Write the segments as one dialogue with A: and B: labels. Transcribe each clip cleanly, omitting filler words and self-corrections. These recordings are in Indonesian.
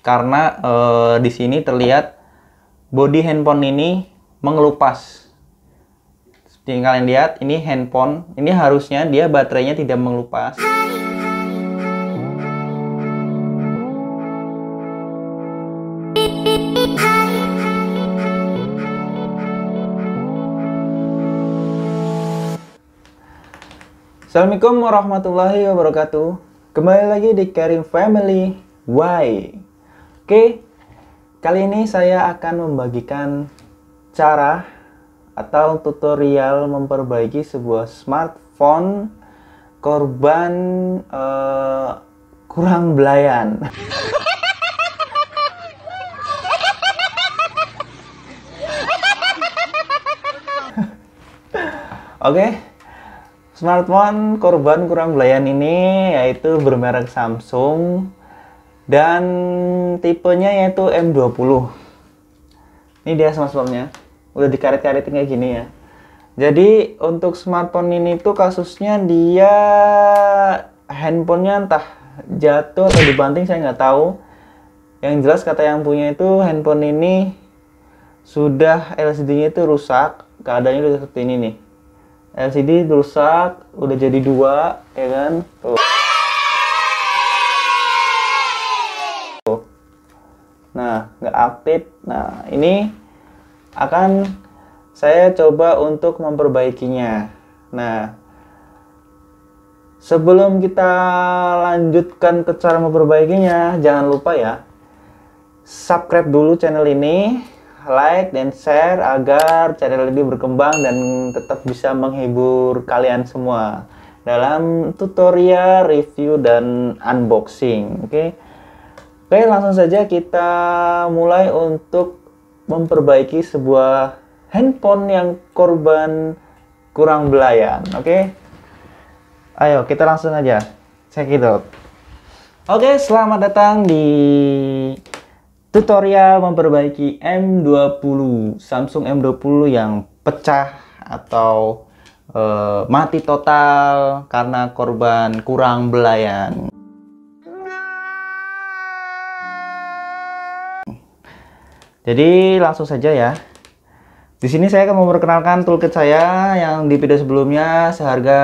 A: karena di sini terlihat body handphone ini mengelupas. Seperti yang kalian lihat, ini handphone, ini harusnya dia baterainya tidak mengelupas. Assalamualaikum warahmatullahi wabarakatuh. Kembali lagi di Karim Family Why. Oke, kali ini saya akan membagikan cara atau tutorial memperbaiki sebuah smartphone korban kurang belayan. Oke. Smartphone korban kurang belayan ini yaitu bermerek Samsung dan tipenya yaitu M20. Ini dia smartphone-nya. Udah dikaret-karetin kayak gini ya. Jadi untuk smartphone ini tuh kasusnya dia handphonenya entah jatuh atau dibanting, saya nggak tahu. Yang jelas kata yang punya itu handphone ini sudah LCD-nya itu rusak. Keadaannya udah seperti ini nih. LCD rusak, udah jadi dua, ya kan? Tuh. Nah, nggak aktif. Nah, ini akan saya coba untuk memperbaikinya. Nah, sebelum kita lanjutkan ke cara memperbaikinya, jangan lupa ya, subscribe dulu channel ini, like dan share agar channel ini berkembang dan tetap bisa menghibur kalian semua dalam tutorial, review, dan unboxing. Oke, langsung saja kita mulai untuk memperbaiki sebuah handphone yang korban kurang belayan. Oke, ayo kita langsung aja check it out. Oke, selamat datang di tutorial memperbaiki M20, Samsung M20 yang pecah atau mati total karena korban kurang belayan. Jadi langsung saja ya. Di sini saya akan memperkenalkan toolkit saya yang di video sebelumnya seharga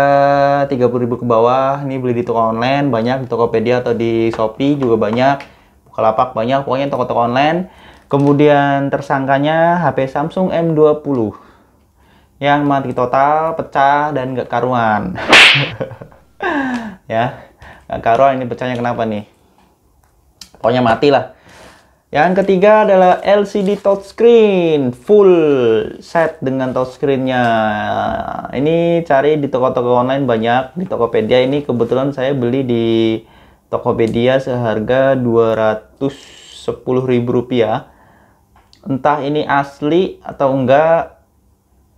A: 30.000 ke bawah. Ini beli di toko online, banyak di Tokopedia atau di Shopee juga banyak. Bukalapak banyak, pokoknya toko-toko online. Kemudian tersangkanya HP Samsung M20 yang mati total, pecah, dan gak karuan. Ya, gak karuan, ini pecahnya kenapa nih? Pokoknya mati lah. Yang ketiga adalah LCD touchscreen full set dengan touchscreen-nya. Ini cari di toko-toko online banyak. Di Tokopedia ini kebetulan saya beli di Tokopedia seharga Rp210.000. Entah ini asli atau enggak,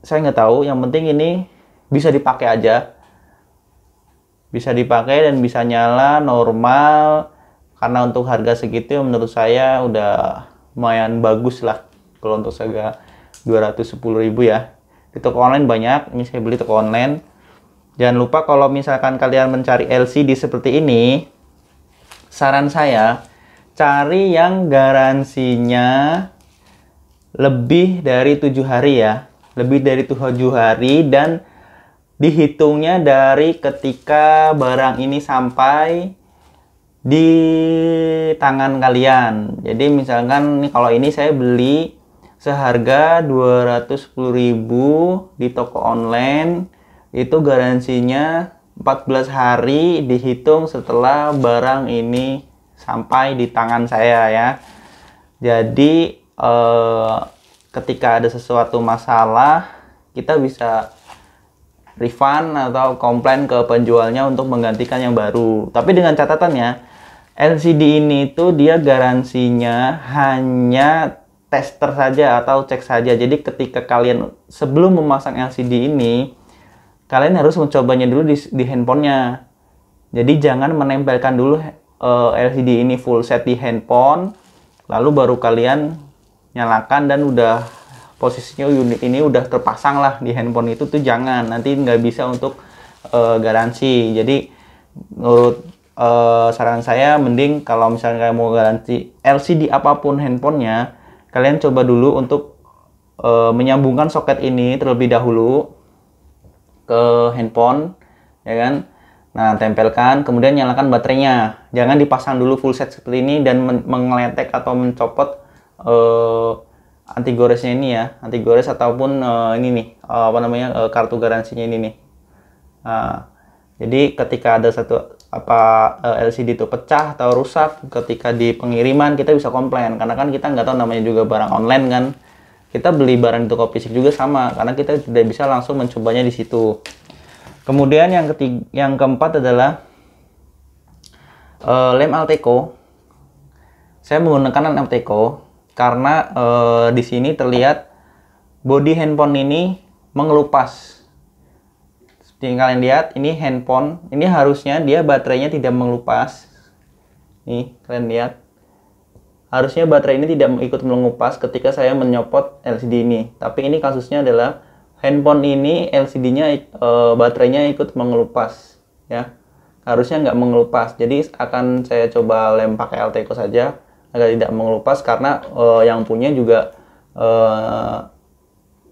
A: saya nggak tahu. Yang penting ini bisa dipakai aja, bisa dipakai dan bisa nyala normal. Karena untuk harga segitu menurut saya udah lumayan bagus lah. Kalau untuk harga 210.000 ya. Di toko online banyak. Ini saya beli toko online. Jangan lupa kalau misalkan kalian mencari LCD seperti ini, saran saya cari yang garansinya lebih dari 7 hari ya. Lebih dari 7 hari dan dihitungnya dari ketika barang ini sampai di tangan kalian. Jadi misalkan nih, kalau ini saya beli seharga 210.000 di toko online, itu garansinya 14 hari dihitung setelah barang ini sampai di tangan saya ya. Jadi ketika ada sesuatu masalah, kita bisa refund atau komplain ke penjualnya untuk menggantikan yang baru. Tapi dengan catatannya, LCD ini tuh dia garansinya hanya tester saja atau cek saja. Jadi ketika kalian sebelum memasang LCD ini, kalian harus mencobanya dulu di handphonenya. Jadi jangan menempelkan dulu LCD ini full set di handphone, lalu baru kalian nyalakan dan udah posisinya unit ini udah terpasang lah di handphone itu tuh jangan. Nanti nggak bisa untuk garansi. Jadi menurut saran saya mending kalau misalnya kalian mau ganti LCD apapun handphonenya, kalian coba dulu untuk menyambungkan soket ini terlebih dahulu ke handphone, ya kan. Nah, tempelkan, kemudian nyalakan baterainya. Jangan dipasang dulu full set seperti ini dan mengeletek atau mencopot anti goresnya ini ya, anti gores ataupun ini nih, apa namanya, kartu garansinya ini nih. Nah, jadi ketika ada satu LCD itu pecah atau rusak ketika di pengiriman, kita bisa komplain karena kan kita nggak tahu, namanya juga barang online kan. Kita beli barang di toko fisik juga sama, karena kita tidak bisa langsung mencobanya di situ. Kemudian yang keempat adalah lem Alteco. Saya menggunakan lem Alteco karena di sini terlihat bodi handphone ini mengelupas. Seperti yang kalian lihat, ini handphone, ini harusnya dia baterainya tidak mengelupas. Nih, kalian lihat. Harusnya baterai ini tidak ikut mengelupas ketika saya menyopot LCD ini. Tapi ini kasusnya adalah handphone ini LCD-nya baterainya ikut mengelupas, ya. Harusnya nggak mengelupas. Jadi akan saya coba lem pakai Alteco saja agar tidak mengelupas, karena yang punya juga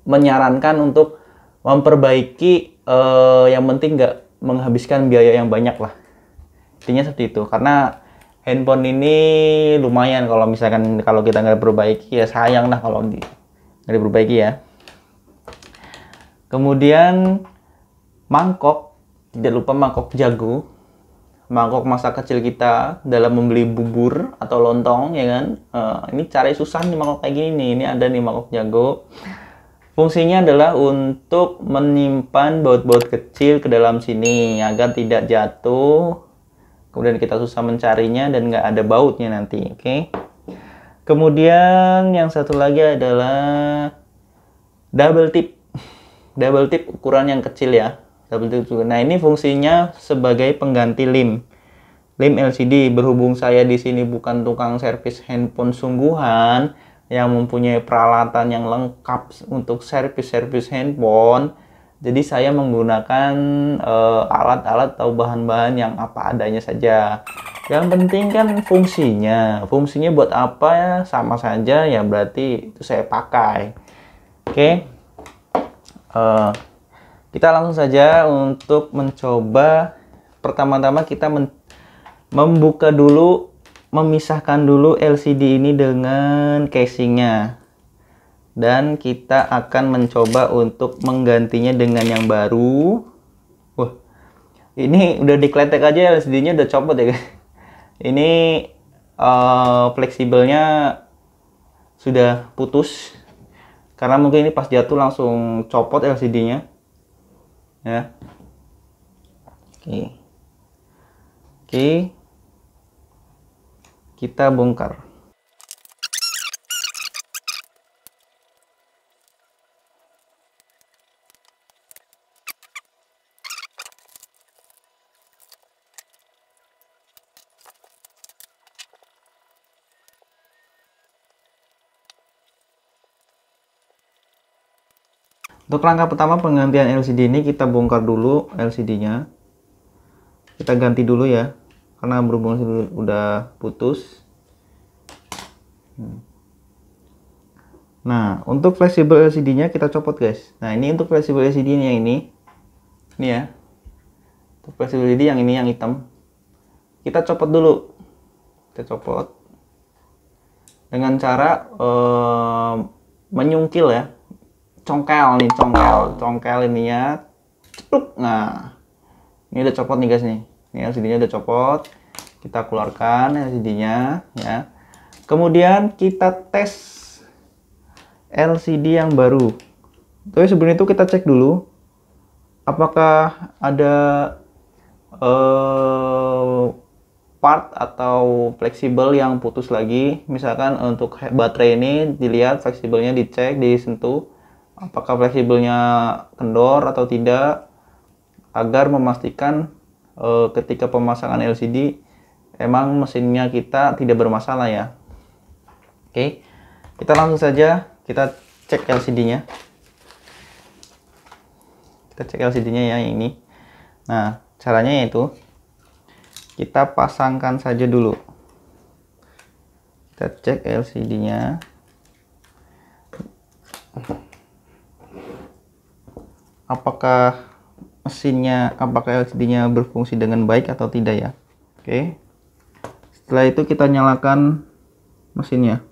A: menyarankan untuk memperbaiki, yang penting nggak menghabiskan biaya yang banyak lah. Intinya seperti itu, karena handphone ini lumayan kalau misalkan kalau kita nggak perbaiki ya sayang lah kalau nggak diperbaiki ya. Kemudian mangkok, tidak lupa mangkok jago, mangkok masa kecil kita dalam membeli bubur atau lontong, ya kan. Ini cari susah nih mangkok kayak gini nih. Ini ada nih mangkok jago. Fungsinya adalah untuk menyimpan baut-baut kecil ke dalam sini agar tidak jatuh. Kemudian kita susah mencarinya dan nggak ada bautnya nanti, oke? Kemudian yang satu lagi adalah double tip. Double tip ukuran yang kecil ya. Double tip. Nah, ini fungsinya sebagai pengganti lem LCD. Berhubung saya di sini bukan tukang servis handphone sungguhan yang mempunyai peralatan yang lengkap untuk servis handphone, jadi saya menggunakan alat-alat atau bahan-bahan yang apa adanya saja. Yang penting kan fungsinya buat apa ya, sama saja ya, berarti itu saya pakai. Oke. Kita langsung saja untuk mencoba. Pertama-tama kita membuka dulu, memisahkan dulu LCD ini dengan casingnya. Dan kita akan mencoba untuk menggantinya dengan yang baru. Wah, ini udah dikletek aja LCD-nya udah copot ya guys. Ini fleksibelnya sudah putus karena mungkin ini pas jatuh langsung copot LCD-nya ya. Oke, kita bongkar. Untuk langkah pertama penggantian LCD ini, kita bongkar dulu LCD-nya. Kita ganti dulu ya, karena berhubung udah putus. Nah, untuk fleksibel LCD-nya kita copot guys. Nah, ini untuk fleksibel LCD-nya ini ya. Untuk fleksibel LCD yang ini yang hitam. Kita copot dulu. Kita copot dengan cara menyungkil ya. Congkel ininya, cepluk. Nah, ini udah copot nih guys nih. Ini LCD-nya udah copot. Kita keluarkan LCD-nya ya. Kemudian kita tes LCD yang baru. Tapi sebelum itu kita cek dulu apakah ada part atau fleksibel yang putus lagi. Misalkan untuk baterai ini dilihat fleksibelnya, dicek, disentuh apakah fleksibelnya kendor atau tidak, agar memastikan ketika pemasangan LCD emang mesinnya kita tidak bermasalah ya. Oke, kita langsung saja kita cek LCD-nya. Kita cek LCD-nya ya, ini. Nah, caranya yaitu kita pasangkan saja dulu. Kita cek LCD-nya. Apakah LCD-nya berfungsi dengan baik atau tidak ya. Oke. Setelah itu kita nyalakan mesinnya.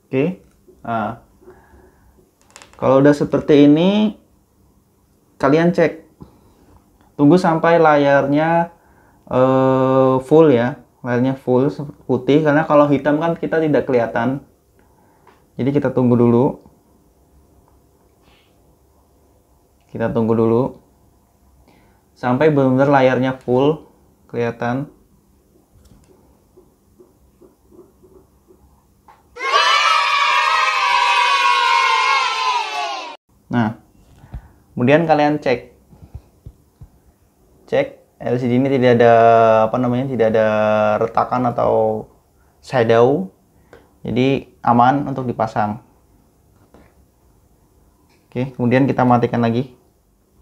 A: Oke. Nah, kalau udah seperti ini, kalian cek. Tunggu sampai layarnya full ya. Layarnya full putih, karena kalau hitam kan kita tidak kelihatan. Jadi kita tunggu dulu. Kita tunggu dulu sampai benar-benar layarnya full kelihatan. Nah, kemudian kalian cek LCD ini tidak ada tidak ada retakan atau shadow, jadi aman untuk dipasang. Oke, kemudian kita matikan lagi.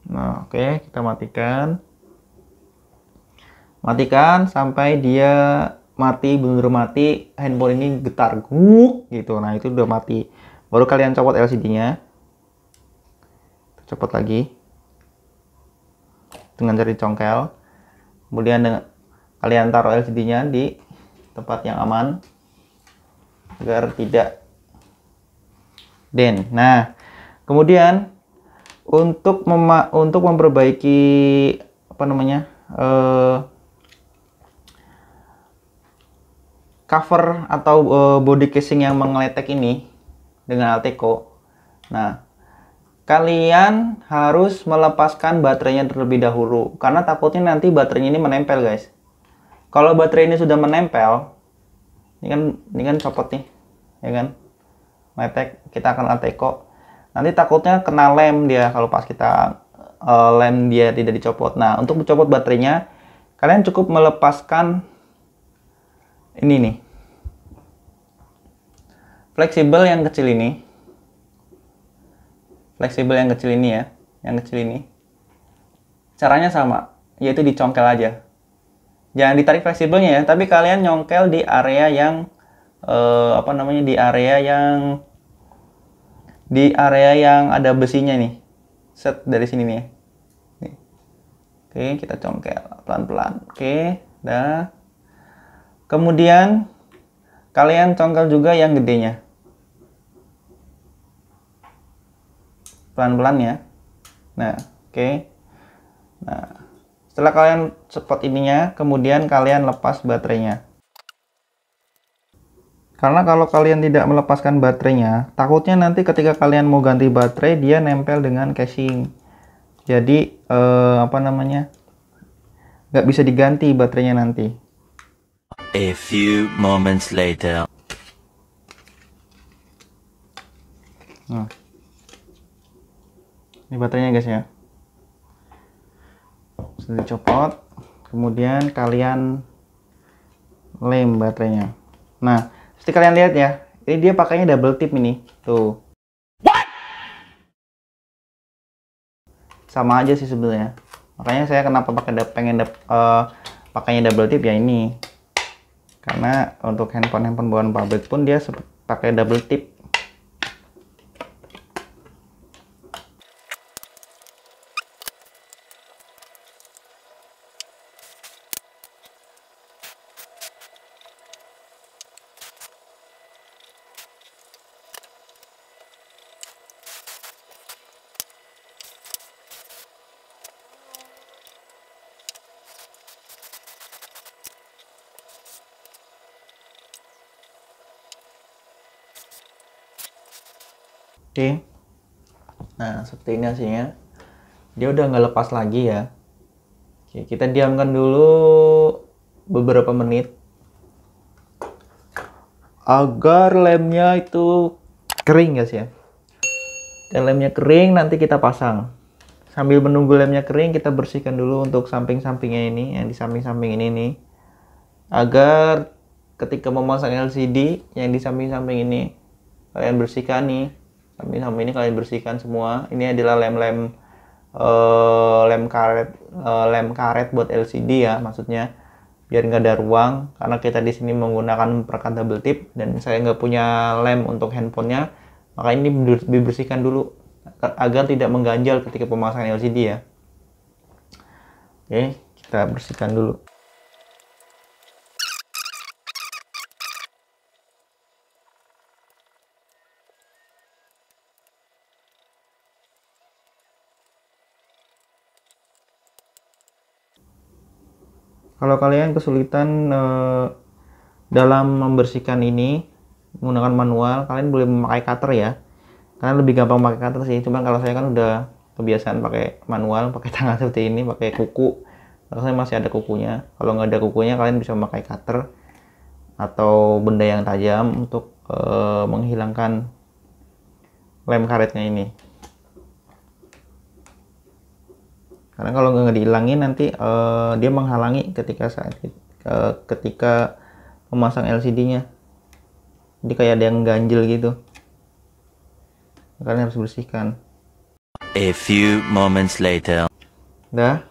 A: Nah, oke, kita matikan sampai dia mati, benar mati, handphone ini getar guk gitu. Nah, itu udah mati. Baru kalian copot LCD-nya. Copot lagi dengan jari congkel. Kemudian kalian taruh LCD-nya di tempat yang aman agar tidak den. Nah, kemudian untuk memperbaiki cover atau body casing yang mengeletek ini dengan Alteco. Nah, kalian harus melepaskan baterainya terlebih dahulu, karena takutnya nanti baterainya ini menempel, guys. Kalau baterai ini sudah menempel, ini kan copot nih, ya kan? Metek, kita akan Alteco. Nanti takutnya kena lem dia kalau pas kita lem dia tidak dicopot. Nah, untuk mencopot baterainya, kalian cukup melepaskan ini nih, fleksibel yang kecil ini. Fleksibel yang kecil ini ya, yang kecil ini. Caranya sama, yaitu dicongkel aja. Jangan ditarik fleksibelnya ya, tapi kalian nyongkel di area yang di area yang ada besinya nih. Set dari sini nih. Nih. Oke, kita congkel pelan-pelan. Oke, dah. Kemudian kalian congkel juga yang gedenya. Pelan-pelan ya. Nah, oke. Nah, setelah kalian copot ininya, kemudian kalian lepas baterainya. Karena kalau kalian tidak melepaskan baterainya, takutnya nanti ketika kalian mau ganti baterai, dia nempel dengan casing. Jadi, nggak bisa diganti baterainya nanti.
B: A few moments later.
A: Nah. Ini baterainya guys ya. Sudah dicopot, kemudian kalian lem baterainya. Nah, seperti kalian lihat ya, ini dia pakainya double tip ini. Tuh. What? Sama aja sih sebenarnya. Makanya saya kenapa pakainya double tip ya ini. Karena untuk handphone bawaan pabrik pun dia pakai double tip. Oke. Nah, seperti ini hasilnya. Dia udah nggak lepas lagi ya. Oke, kita diamkan dulu beberapa menit agar lemnya itu kering guys ya. Dan lemnya kering nanti kita pasang. Sambil menunggu lemnya kering, kita bersihkan dulu untuk samping-sampingnya ini, yang di samping-samping ini nih. Agar ketika memasang LCD yang di samping-samping ini kalian bersihkan nih. Sama ini kalian bersihkan semua. Ini adalah lem karet buat LCD ya, maksudnya biar nggak ada ruang, karena kita di sini menggunakan perangkat double tip dan saya nggak punya lem untuk handphonenya, maka ini dibersihkan dulu agar tidak mengganjal ketika pemasangan LCD ya. Oke, kita bersihkan dulu. Kalau kalian kesulitan dalam membersihkan ini menggunakan manual, kalian boleh memakai cutter ya. Kalian lebih gampang pakai cutter sih. Cuman kalau saya kan udah kebiasaan pakai manual, pakai tangan seperti ini, pakai kuku. Kalau saya masih ada kukunya. Kalau nggak ada kukunya, kalian bisa memakai cutter atau benda yang tajam untuk menghilangkan lem karetnya ini. Karena kalau nggak dihilangin nanti dia menghalangi ketika memasang LCD-nya. Jadi kayak ada yang ganjel gitu. Kalian harus bersihkan.
B: A few moments later.
A: Udah,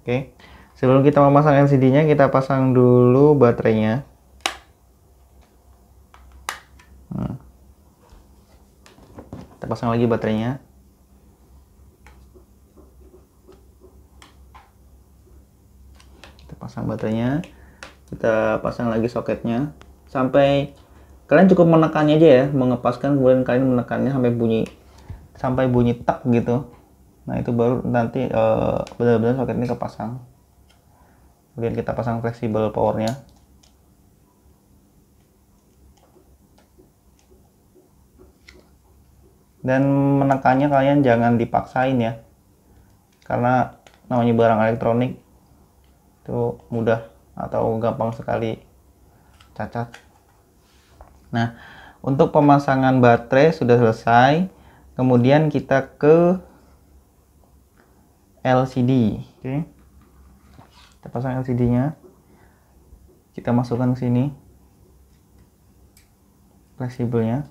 A: oke. Sebelum kita memasang LCD-nya, kita pasang dulu baterainya. Kita pasang lagi baterainya. Pasang baterainya, kita pasang lagi soketnya sampai kalian cukup menekannya aja ya, mengepaskan, kemudian kalian menekannya sampai bunyi tak gitu. Nah itu baru nanti benar-benar soket ini kepasang. Kemudian kita pasang fleksibel powernya. Dan menekannya kalian jangan dipaksain ya, karena namanya barang elektronik itu mudah atau gampang sekali cacat. Nah, untuk pemasangan baterai sudah selesai. Kemudian kita ke LCD. Oke. Kita pasang LCD-nya. Kita masukkan ke sini fleksibelnya.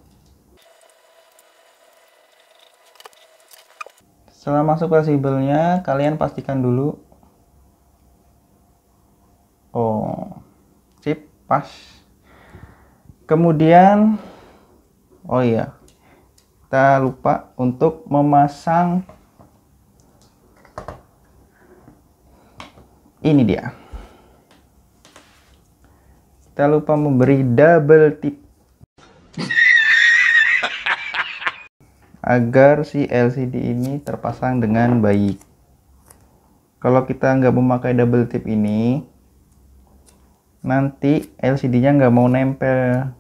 A: Setelah masuk fleksibelnya, kalian pastikan dulu. Oh, sip, pas. Kemudian, oh iya, kita lupa untuk memasang. Ini dia. Kita lupa memberi double tip agar si LCD ini terpasang dengan baik. Kalau kita nggak memakai double tip ini, nanti LCD-nya nggak mau nempel.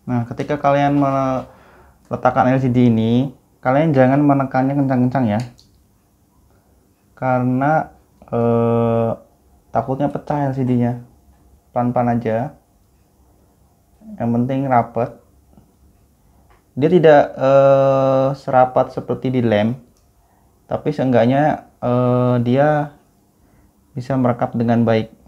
A: Nah, ketika kalian meletakkan LCD ini, kalian jangan menekannya kencang-kencang ya, karena takutnya pecah LCD-nya. Pelan-pelan aja, yang penting rapat. Dia tidak serapat seperti di lem, tapi seenggaknya dia bisa merekap dengan baik.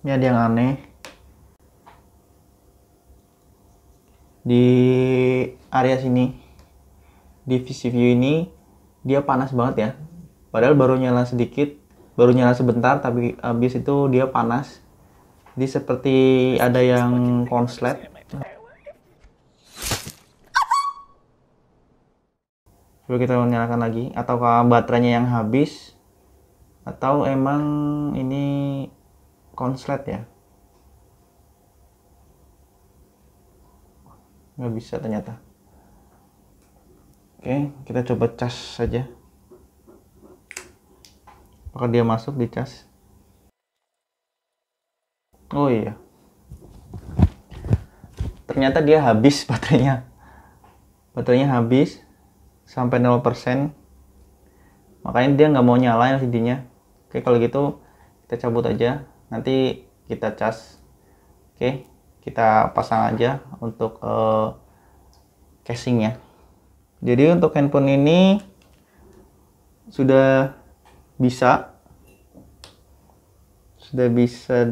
A: Ini ada yang aneh di area sini, di VCView ini dia panas banget ya, padahal baru nyala sedikit, baru nyala sebentar, tapi habis itu dia panas. Jadi seperti ada yang konslet. Coba kita nyalakan lagi, ataukah baterainya yang habis atau emang ini konslet ya, nggak bisa ternyata. Oke, kita coba cas saja, apakah dia masuk di cas. Oh iya, ternyata dia habis baterainya habis sampai 0%, makanya dia nggak mau nyala LCD-nya. Oke, kalau gitu kita cabut aja, nanti kita cas. Oke, kita pasang aja untuk casingnya. Jadi untuk handphone ini sudah bisa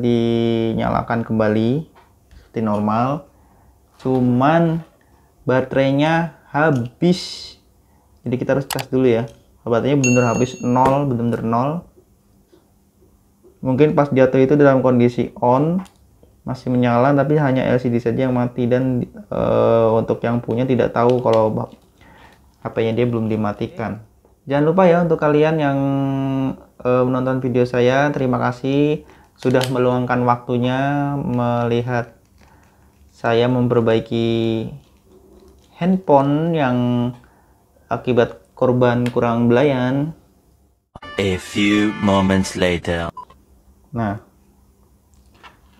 A: dinyalakan kembali seperti normal, cuman baterainya habis. Jadi kita harus cas dulu ya, baterainya benar habis, benar-benar nol. Mungkin pas jatuh itu dalam kondisi on, masih menyala, tapi hanya LCD saja yang mati, dan untuk yang punya tidak tahu kalau HP-nya dia belum dimatikan. Jangan lupa ya, untuk kalian yang menonton video saya, terima kasih sudah meluangkan waktunya melihat saya memperbaiki handphone yang akibat korban kurang belayan.
B: A few moments later.
A: Nah,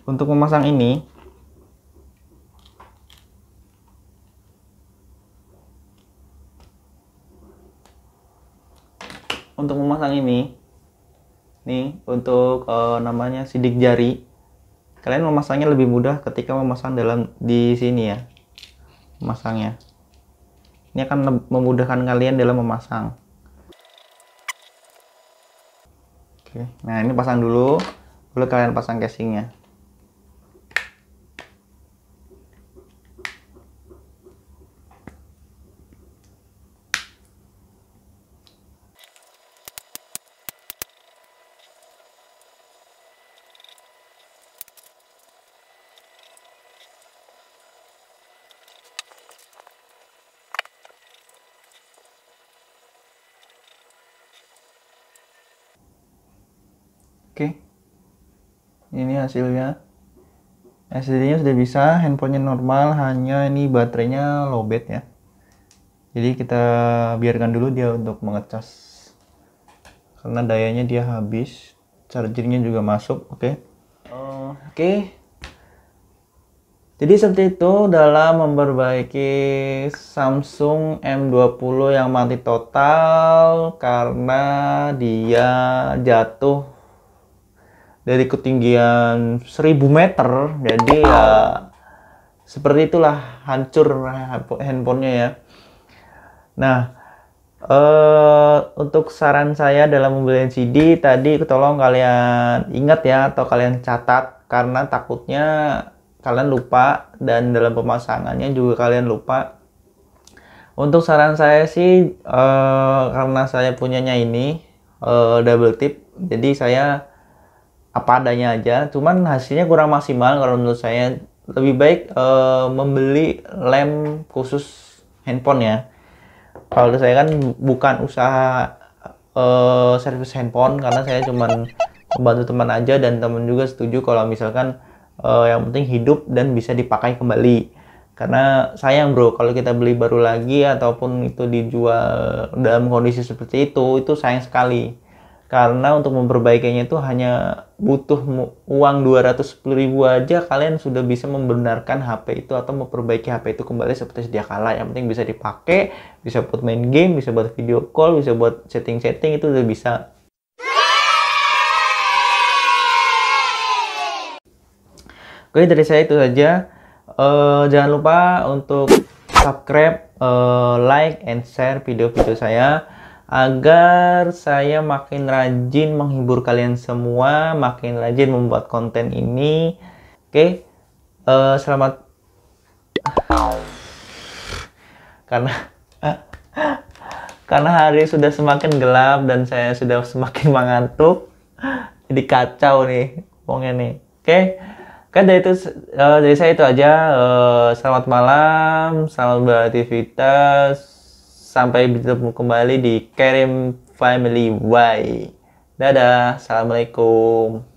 A: untuk memasang ini, nih untuk namanya sidik jari, kalian memasangnya lebih mudah ketika memasang di sini ya, memasangnya. Ini akan memudahkan kalian dalam memasang. Oke, nah ini pasang dulu, lalu kalian pasang casingnya. Oke, ini hasilnya. LCD-nya sudah bisa, handphonenya normal, hanya ini baterainya lowbat ya. Jadi kita biarkan dulu dia untuk mengecas, karena dayanya dia habis, chargernya juga masuk. Oke. Jadi seperti itu dalam memperbaiki Samsung M20 yang mati total karena dia jatuh dari ketinggian 1000 meter. Jadi ya seperti itulah, hancur handphonenya ya. Nah, untuk saran saya dalam membeli LCD tadi, tolong kalian ingat ya, atau kalian catat, karena takutnya kalian lupa dan dalam pemasangannya juga kalian lupa. Untuk saran saya sih, karena saya punyanya ini double tip, jadi saya apa adanya aja, cuman hasilnya kurang maksimal. Kalau menurut saya lebih baik membeli lem khusus handphone ya. Kalau saya kan bukan usaha servis handphone, karena saya cuman membantu teman aja, dan teman juga setuju kalau misalkan yang penting hidup dan bisa dipakai kembali. Karena sayang bro, kalau kita beli baru lagi ataupun itu dijual dalam kondisi seperti itu sayang sekali. Karena untuk memperbaikinya itu hanya butuh uang 210.000 aja, kalian sudah bisa membenarkan HP itu atau memperbaiki HP itu kembali seperti sedia kala. Yang penting bisa dipakai, bisa buat main game, bisa buat video call, bisa buat setting-setting, itu udah bisa. Oke, dari saya itu saja. Jangan lupa untuk subscribe, like, and share video-video saya, agar saya makin rajin menghibur kalian semua, makin rajin membuat konten ini. Oke, selamat. Karena hari sudah semakin gelap dan saya sudah semakin mengantuk, jadi kacau nih ngomongnya nih. Oke, kan dari saya itu aja. Selamat malam, selamat beraktivitas. Sampai bertemu kembali di Karim Family Y. Dadah, assalamualaikum.